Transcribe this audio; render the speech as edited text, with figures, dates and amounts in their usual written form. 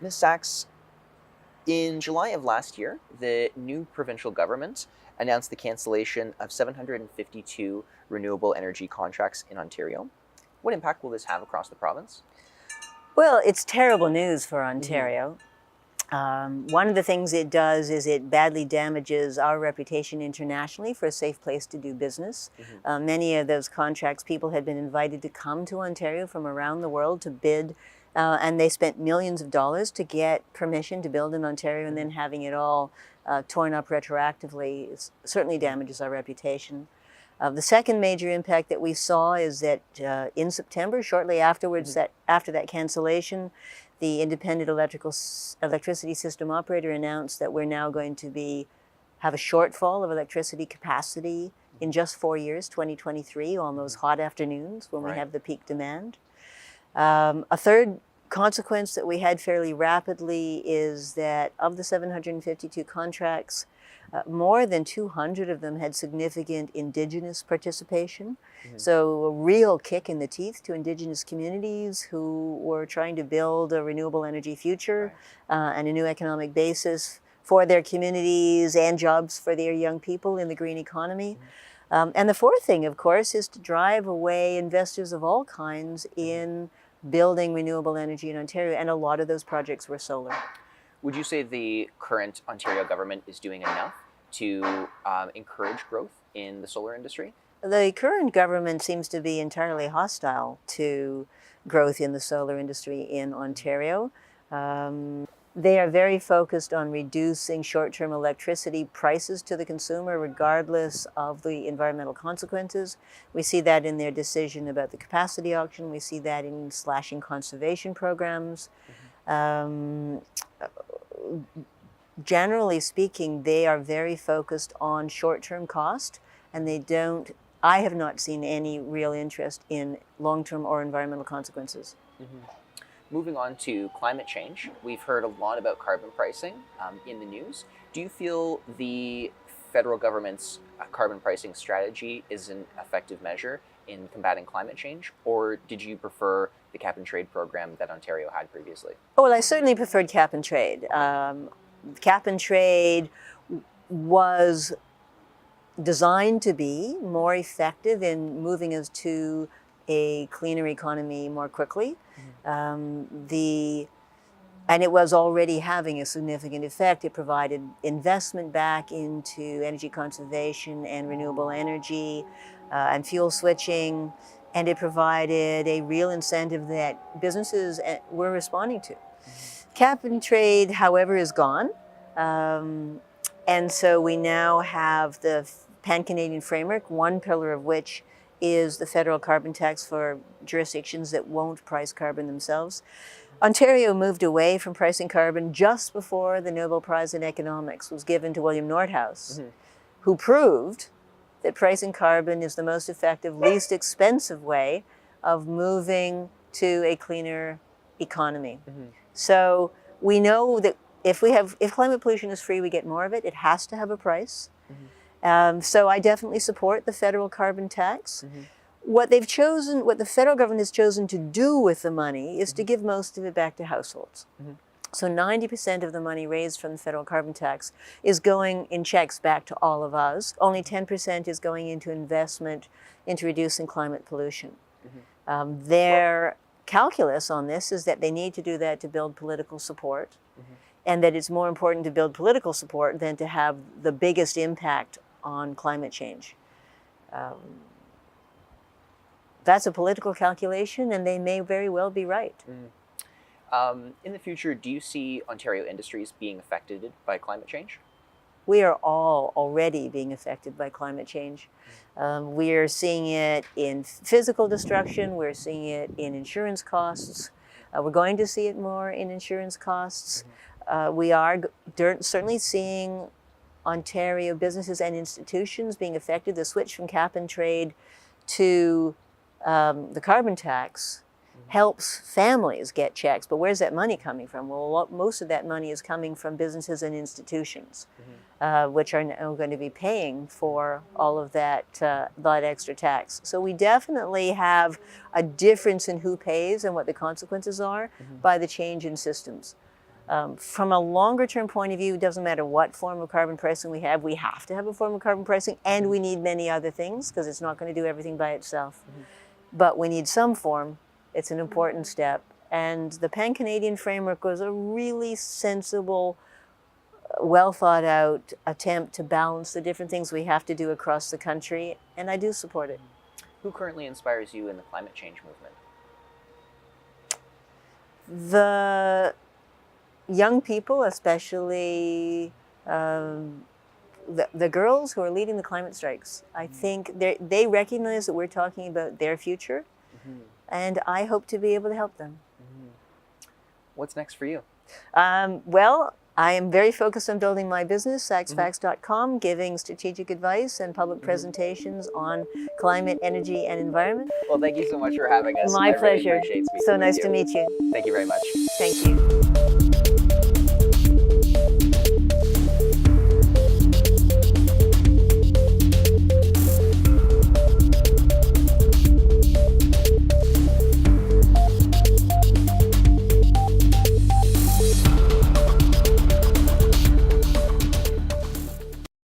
Ms. Saxe, in July of last year, the new provincial government announced the cancellation of 752 renewable energy contracts in Ontario. What impact will this have across the province? Well, it's terrible news for Ontario. One of the things it does is it badly damages our reputation internationally for a safe place to do business. Many of those contracts, people had been invited to come to Ontario from around the world to bid, and they spent millions of dollars to get permission to build in Ontario, and then having it all torn up retroactively certainly damages our reputation. The second major impact that we saw is that in September, shortly afterwards, after that cancellation, the Independent Electricity System Operator announced that we're now going to have a shortfall of electricity capacity in just 4 years, 2023, on those hot afternoons when we have the peak demand. A third consequence that we had fairly rapidly is that of the 752 contracts, more than 200 of them had significant Indigenous participation. So a real kick in the teeth to Indigenous communities who were trying to build a renewable energy future and a new economic basis for their communities and jobs for their young people in the green economy. And the fourth thing, of course, is to drive away investors of all kinds in building renewable energy in Ontario, and a lot of those projects were solar. Would you say the current Ontario government is doing enough to encourage growth in the solar industry? The current government seems to be entirely hostile to growth in the solar industry in Ontario. They are very focused on reducing short-term electricity prices to the consumer regardless of the environmental consequences. We see that in their decision about the capacity auction. We see that in slashing conservation programs. Generally speaking, they are very focused on short-term cost, and I have not seen any real interest in long-term or environmental consequences. Moving on to climate change, we've heard a lot about carbon pricing in the news. Do you feel the federal government's carbon pricing strategy is an effective measure in combating climate change, or did you prefer the cap and trade program that Ontario had previously? Oh, well, I certainly preferred cap and trade. Cap and trade was designed to be more effective in moving us to a cleaner economy more quickly. And it was already having a significant effect. It provided investment back into energy conservation and renewable energy and fuel switching, and it provided a real incentive that businesses were responding to. Cap and trade, however, is gone. And so we now have the Pan-Canadian framework, one pillar of which is the federal carbon tax for jurisdictions that won't price carbon themselves. Ontario moved away from pricing carbon just before the Nobel Prize in Economics was given to William Nordhaus, who proved that pricing carbon is the most effective, least expensive way of moving to a cleaner economy. So we know that if climate pollution is free, we get more of it. It has to have a price. So I definitely support the federal carbon tax. What the federal government has chosen to do with the money is to give most of it back to households. So 90% of the money raised from the federal carbon tax is going in checks back to all of us. Only 10% is going into investment into reducing climate pollution. Their calculus on this is that they need to do that to build political support, and that it's more important to build political support than to have the biggest impact on climate change. That's a political calculation, and they may very well be right. In the future, do you see Ontario industries being affected by climate change? We are all already being affected by climate change. We are seeing it in physical destruction. We're seeing it in insurance costs. We're going to see it more in insurance costs. We are certainly seeing Ontario businesses and institutions being affected. The switch from cap and trade to the carbon tax helps families get checks, but where's that money coming from? Well, most of that money is coming from businesses and institutions. which are now going to be paying for all of that extra tax. So we definitely have a difference in who pays and what the consequences are by the change in systems. From a longer term point of view, it doesn't matter what form of carbon pricing we have to have a form of carbon pricing, and we need many other things because it's not going to do everything by itself. But we need some form. It's an important step. And the Pan-Canadian framework was a really sensible, well thought out attempt to balance the different things we have to do across the country, and I do support it. Who currently inspires you in the climate change movement? The young people, especially the girls who are leading the climate strikes. I think they recognize that we're talking about their future, and I hope to be able to help them. What's next for you? Well, I am very focused on building my business, saxefax.com, giving strategic advice and public presentations on climate, energy, and environment. Well, thank you so much for having us. My I really pleasure. appreciate speaking So with nice you. to meet you. Thank you very much. Thank you.